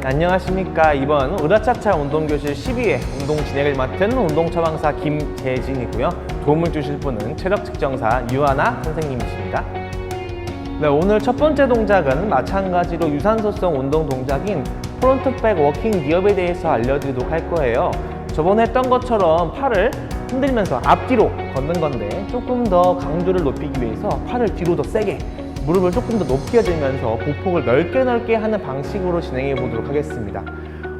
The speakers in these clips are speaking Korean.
안녕하십니까. 이번 으라차차 운동교실 12회 운동 진행을 맡은 운동처방사 김재진이고요. 도움을 주실 분은 체력 측정사 유하나 선생님이십니다. 네, 오늘 첫 번째 동작은 마찬가지로 유산소성 운동 동작인 프론트백 워킹 니업에 대해서 알려드리도록 할 거예요. 저번에 했던 것처럼 팔을 흔들면서 앞뒤로 걷는 건데 조금 더 강도를 높이기 위해서 팔을 뒤로 더 세게, 무릎을 조금 더 높게 들면서 보폭을 넓게 하는 방식으로 진행해 보도록 하겠습니다.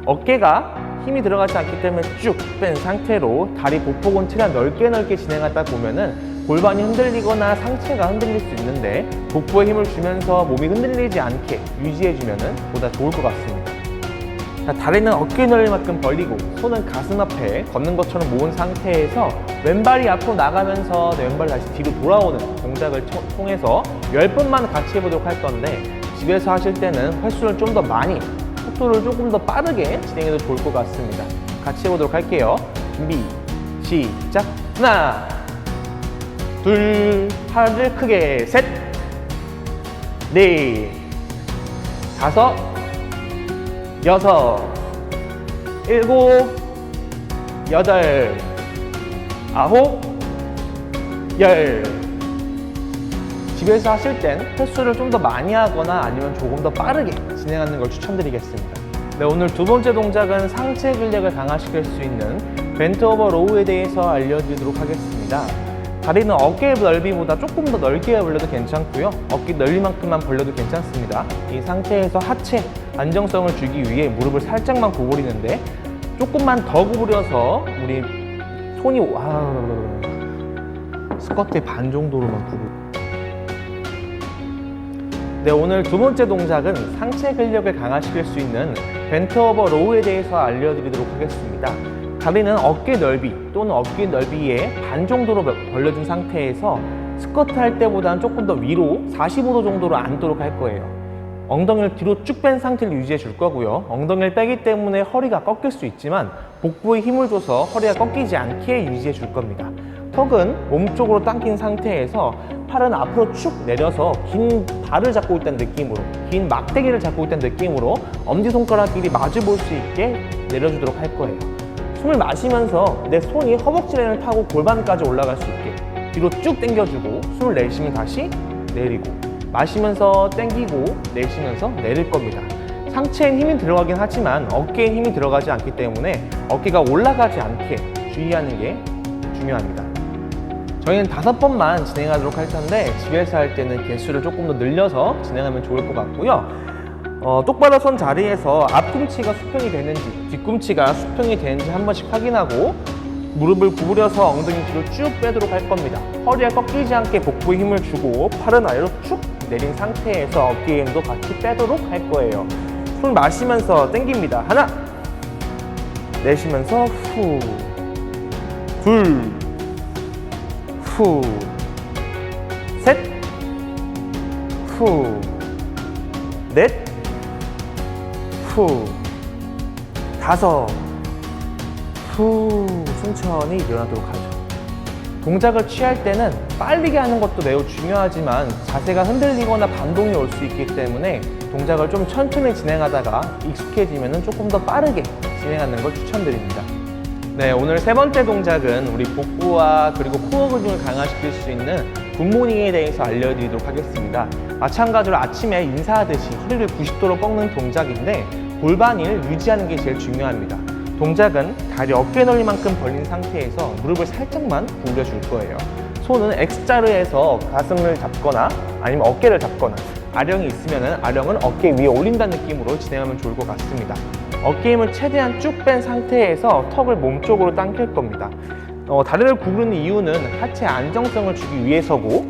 어깨가 힘이 들어가지 않기 때문에 쭉 뺀 상태로 다리 보폭은 최대한 넓게 진행하다 보면은 골반이 흔들리거나 상체가 흔들릴 수 있는데 복부에 힘을 주면서 몸이 흔들리지 않게 유지해 주면은 보다 좋을 것 같습니다. 자, 다리는 어깨 넓이만큼 벌리고 손은 가슴 앞에 걷는 것처럼 모은 상태에서 왼발이 앞으로 나가면서 왼발 다시 뒤로 돌아오는 동작을 통해서 10번만 같이 해보도록 할 건데, 집에서 하실 때는 횟수를 좀 더 많이, 속도를 조금 더 빠르게 진행해도 좋을 것 같습니다. 같이 해보도록 할게요. 준비, 시작! 하나, 둘, 팔을 크게, 셋, 넷, 다섯, 여섯, 일곱, 여덟, 아홉, 열. 집에서 하실 땐 횟수를 좀 더 많이 하거나 아니면 조금 더 빠르게 진행하는 걸 추천드리겠습니다. 네, 오늘 두 번째 동작은 상체 근력을 강화시킬 수 있는 벤트 오버 로우에 대해서 알려드리도록 하겠습니다. 다리는 어깨 넓이보다 조금 더 넓게 벌려도 괜찮고요. 어깨 넓이만큼만 벌려도 괜찮습니다. 이 상태에서 하체 안정성을 주기 위해 무릎을 살짝만 구부리는데, 조금만 더 구부려서 우리 손이 스쿼트의 반 정도로만 구부려. 네, 오늘 두 번째 동작은 상체 근력을 강화시킬 수 있는 벤트 오버 로우에 대해서 알려드리도록 하겠습니다. 다리는 어깨 넓이 또는 어깨 넓이의 반 정도로 벌려준 상태에서 스쿼트 할 때보다는 조금 더 위로 45도 정도로 앉도록 할 거예요. 엉덩이를 뒤로 쭉 뺀 상태를 유지해 줄 거고요. 엉덩이를 빼기 때문에 허리가 꺾일 수 있지만 복부에 힘을 줘서 허리가 꺾이지 않게 유지해 줄 겁니다. 턱은 몸쪽으로 당긴 상태에서 팔은 앞으로 쭉 내려서 긴 발을 잡고 있다는 느낌으로, 긴 막대기를 잡고 있다는 느낌으로 엄지손가락끼리 마주 볼 수 있게 내려주도록 할 거예요. 숨을 마시면서 내 손이 허벅지 라인을 타고 골반까지 올라갈 수 있게 뒤로 쭉 당겨주고, 숨을 내쉬면 다시 내리고, 마시면서 당기고 내쉬면서 내릴 겁니다. 상체엔 힘이 들어가긴 하지만 어깨엔 힘이 들어가지 않기 때문에 어깨가 올라가지 않게 주의하는 게 중요합니다. 저희는 5번만 진행하도록 할 텐데, 집에서 할 때는 개수를 조금 더 늘려서 진행하면 좋을 것 같고요. 똑바로 선 자리에서 앞꿈치가 수평이 되는지 뒤꿈치가 수평이 되는지 한 번씩 확인하고, 무릎을 구부려서 엉덩이 뒤로 쭉 빼도록 할 겁니다. 허리가 꺾이지 않게 복부에 힘을 주고 팔은 아래로 쭉 내린 상태에서 어깨 힘도 같이 빼도록 할 거예요. 숨 마시면서 당깁니다. 하나, 내쉬면서 후, 둘, 후, 셋, 후, 넷, 후, 다섯, 후. 천천히 일어나도록 하죠. 동작을 취할 때는 빠르게 하는 것도 매우 중요하지만 자세가 흔들리거나 반동이 올 수 있기 때문에 동작을 좀 천천히 진행하다가 익숙해지면 조금 더 빠르게 진행하는 걸 추천드립니다. 네, 오늘 세 번째 동작은 우리 복부와 그리고 코어 근육을 강화시킬 수 있는 굿모닝에 대해서 알려드리도록 하겠습니다. 마찬가지로 아침에 인사하듯이 허리를 90도로 꺾는 동작인데, 골반을 유지하는 게 제일 중요합니다. 동작은 다리 어깨 넓이만큼 벌린 상태에서 무릎을 살짝만 구부려 줄 거예요. 손은 X자르에서 가슴을 잡거나 아니면 어깨를 잡거나, 아령이 있으면 아령은 어깨 위에 올린다는 느낌으로 진행하면 좋을 것 같습니다. 어깨 힘을 최대한 쭉 뺀 상태에서 턱을 몸쪽으로 당길 겁니다. 다리를 구부리는 이유는 하체 안정성을 주기 위해서고,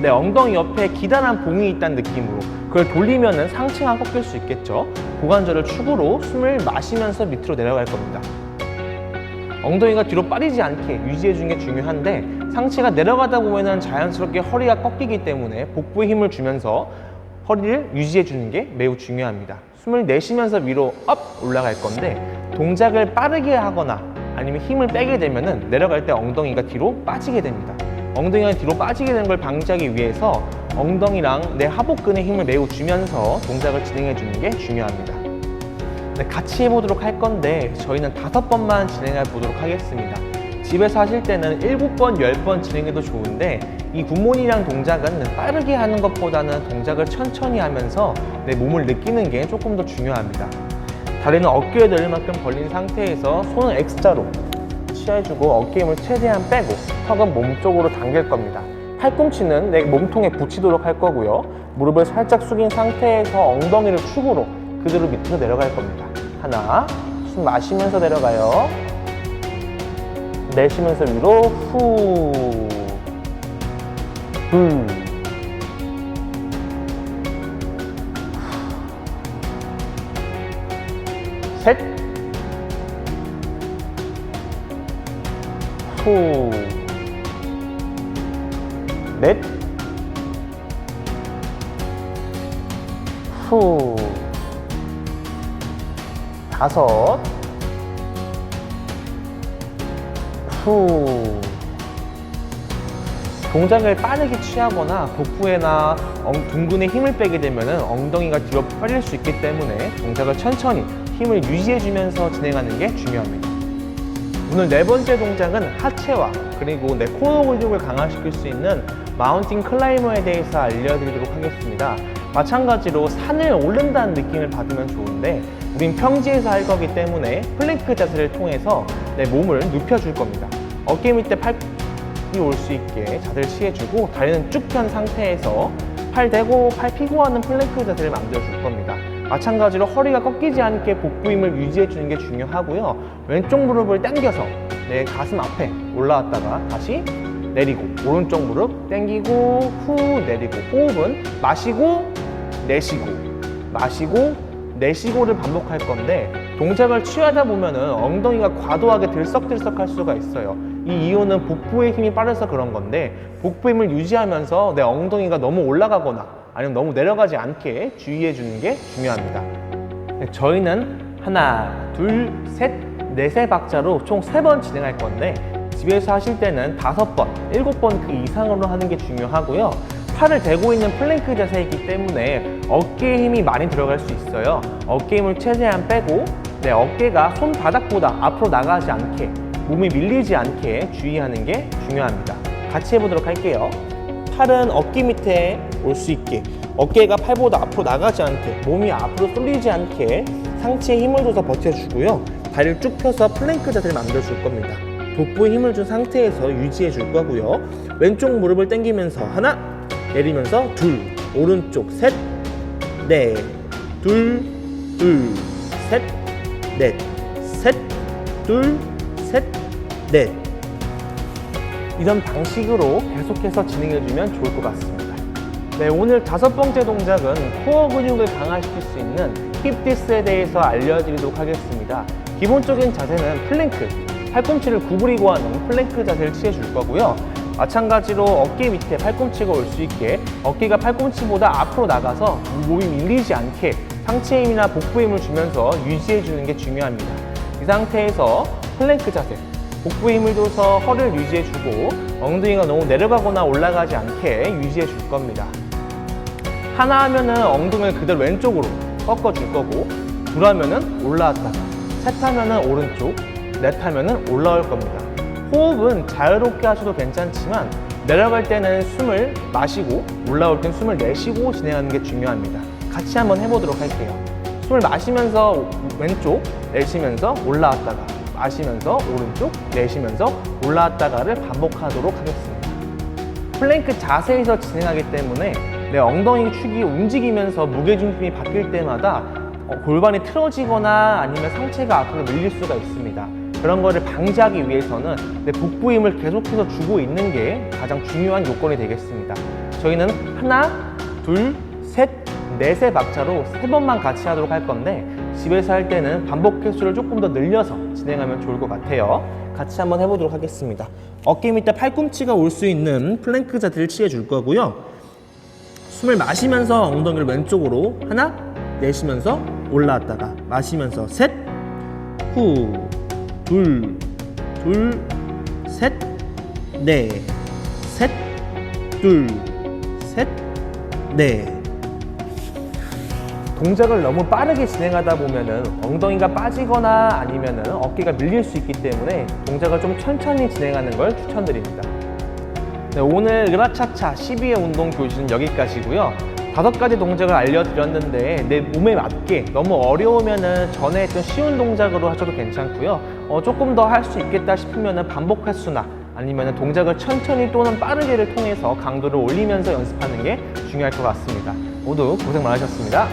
내 엉덩이 옆에 기다란 봉이 있다는 느낌으로 그걸 돌리면 상체가 꺾일 수 있겠죠. 고관절을 축으로 숨을 마시면서 밑으로 내려갈 겁니다. 엉덩이가 뒤로 빠지지 않게 유지해 주는 게 중요한데, 상체가 내려가다 보면 자연스럽게 허리가 꺾이기 때문에 복부에 힘을 주면서 허리를 유지해 주는 게 매우 중요합니다. 숨을 내쉬면서 위로 업 올라갈 건데, 동작을 빠르게 하거나 아니면 힘을 빼게 되면 내려갈 때 엉덩이가 뒤로 빠지게 됩니다. 엉덩이가 뒤로 빠지게 되는 걸 방지하기 위해서 엉덩이랑 내 하복근에 힘을 매우 주면서 동작을 진행해 주는 게 중요합니다. 네, 같이 해보도록 할 건데 저희는 5번만 진행해 보도록 하겠습니다. 집에서 하실 때는 7번, 10번 진행해도 좋은데 이 굿모닝이랑 동작은 빠르게 하는 것보다는 동작을 천천히 하면서 내 몸을 느끼는 게 조금 더 중요합니다. 다리는 어깨에 넣을 만큼 벌린 상태에서 손은 X자로 취해주고 어깨 힘을 최대한 빼고 턱은 몸쪽으로 당길 겁니다. 팔꿈치는 내 몸통에 붙이도록 할 거고요. 무릎을 살짝 숙인 상태에서 엉덩이를 축으로 그대로 밑으로 내려갈 겁니다. 하나, 숨 마시면서 내려가요. 내쉬면서 위로 후, 둘, 셋, 후, 넷, 후, 다섯, 후. 동작을 빠르게 취하거나 복부에나 둥근에 힘을 빼게 되면 엉덩이가 뒤로 빠질 수 있기 때문에 동작을 천천히 힘을 유지해주면서 진행하는 게 중요합니다. 오늘 4번째 동작은 하체와 그리고 내 코어 근육을 강화시킬 수 있는 마운틴 클라이머에 대해서 알려드리도록 하겠습니다. 마찬가지로 산을 오른다는 느낌을 받으면 좋은데 우린 평지에서 할 거기 때문에 플랭크 자세를 통해서 내 몸을 눕혀줄 겁니다. 어깨 밑에 팔이 올 수 있게 자세를 취해주고 다리는 쭉 편 상태에서 팔 대고 팔 피고 하는 플랭크 자세를 만들어줄 겁니다. 마찬가지로 허리가 꺾이지 않게 복부 힘을 유지해주는 게 중요하고요. 왼쪽 무릎을 당겨서 내 가슴 앞에 올라왔다가 다시 내리고 오른쪽 무릎 당기고 후 내리고 호흡은 마시고 내쉬고 마시고 내쉬고를 반복할 건데 동작을 취하다 보면은 엉덩이가 과도하게 들썩들썩할 수가 있어요. 이 이유는 복부의 힘이 빠져서 그런 건데 복부 힘을 유지하면서 내 엉덩이가 너무 올라가거나 아니면 너무 내려가지 않게 주의해 주는 게 중요합니다. 저희는 하나, 둘, 셋, 넷의 박자로 총 3번 진행할 건데 집에서 하실 때는 5번, 7번 그 이상으로 하는 게 중요하고요. 팔을 대고 있는 플랭크 자세이기 때문에 어깨에 힘이 많이 들어갈 수 있어요. 어깨 힘을 최대한 빼고 내 어깨가 손바닥보다 앞으로 나가지 않게 몸이 밀리지 않게 주의하는 게 중요합니다. 같이 해보도록 할게요. 팔은 어깨 밑에 올 수 있게 어깨가 팔보다 앞으로 나가지 않게 몸이 앞으로 쏠리지 않게 상체에 힘을 줘서 버텨주고요. 다리를 쭉 펴서 플랭크 자세를 만들어줄 겁니다. 복부에 힘을 준 상태에서 유지해 줄 거고요. 왼쪽 무릎을 당기면서 하나, 내리면서 둘, 오른쪽 셋, 넷, 둘, 셋, 넷, 셋, 둘, 셋, 넷. 이런 방식으로 계속해서 진행해주면 좋을 것 같습니다. 네, 오늘 5번째 동작은 코어 근육을 강화시킬 수 있는 힙 디스에 대해서 알려드리도록 하겠습니다. 기본적인 자세는 플랭크, 팔꿈치를 구부리고 하는 플랭크 자세를 취해줄 거고요. 마찬가지로 어깨 밑에 팔꿈치가 올 수 있게 어깨가 팔꿈치보다 앞으로 나가서 몸이 밀리지 않게 상체 힘이나 복부 힘을 주면서 유지해주는 게 중요합니다. 이 상태에서 플랭크 자세, 복부 힘을 줘서 허리를 유지해주고 엉덩이가 너무 내려가거나 올라가지 않게 유지해줄 겁니다. 하나 하면은 엉덩이를 그대로 왼쪽으로 꺾어줄 거고 둘 하면은 올라왔다가 셋 하면은 오른쪽, 넷 하면은 올라올 겁니다. 호흡은 자유롭게 하셔도 괜찮지만 내려갈 때는 숨을 마시고 올라올 땐 숨을 내쉬고 진행하는 게 중요합니다. 같이 한번 해보도록 할게요. 숨을 마시면서 왼쪽, 내쉬면서 올라왔다가 마시면서 오른쪽, 내쉬면서 올라왔다가를 반복하도록 하겠습니다. 플랭크 자세에서 진행하기 때문에 내 엉덩이 축이 움직이면서 무게중심이 바뀔 때마다 골반이 틀어지거나 아니면 상체가 앞으로 밀릴 수가 있습니다. 그런 거를 방지하기 위해서는 내 복부 힘을 계속해서 주고 있는 게 가장 중요한 요건이 되겠습니다. 저희는 하나, 둘, 셋, 넷의 박자로 3번만 같이 하도록 할 건데 집에서 할 때는 반복 횟수를 조금 더 늘려서 진행하면 좋을 것 같아요. 같이 한번 해보도록 하겠습니다. 어깨 밑에 팔꿈치가 올 수 있는 플랭크 자세를 취해줄 거고요. 숨을 마시면서 엉덩이를 왼쪽으로 하나, 내쉬면서 올라왔다가 마시면서 셋, 후, 둘, 셋, 넷, 셋, 둘, 셋, 넷. 동작을 너무 빠르게 진행하다 보면은 엉덩이가 빠지거나 아니면은 어깨가 밀릴 수 있기 때문에 동작을 좀 천천히 진행하는 걸 추천드립니다. 네, 오늘 으라차차 12회 운동 교실은 여기까지고요. 5가지 동작을 알려드렸는데 내 몸에 맞게 너무 어려우면은 전에 했던 쉬운 동작으로 하셔도 괜찮고요. 조금 더 할 수 있겠다 싶으면은 반복 횟수나 아니면은 동작을 천천히 또는 빠르게를 통해서 강도를 올리면서 연습하는 게 중요할 것 같습니다. 모두 고생 많으셨습니다.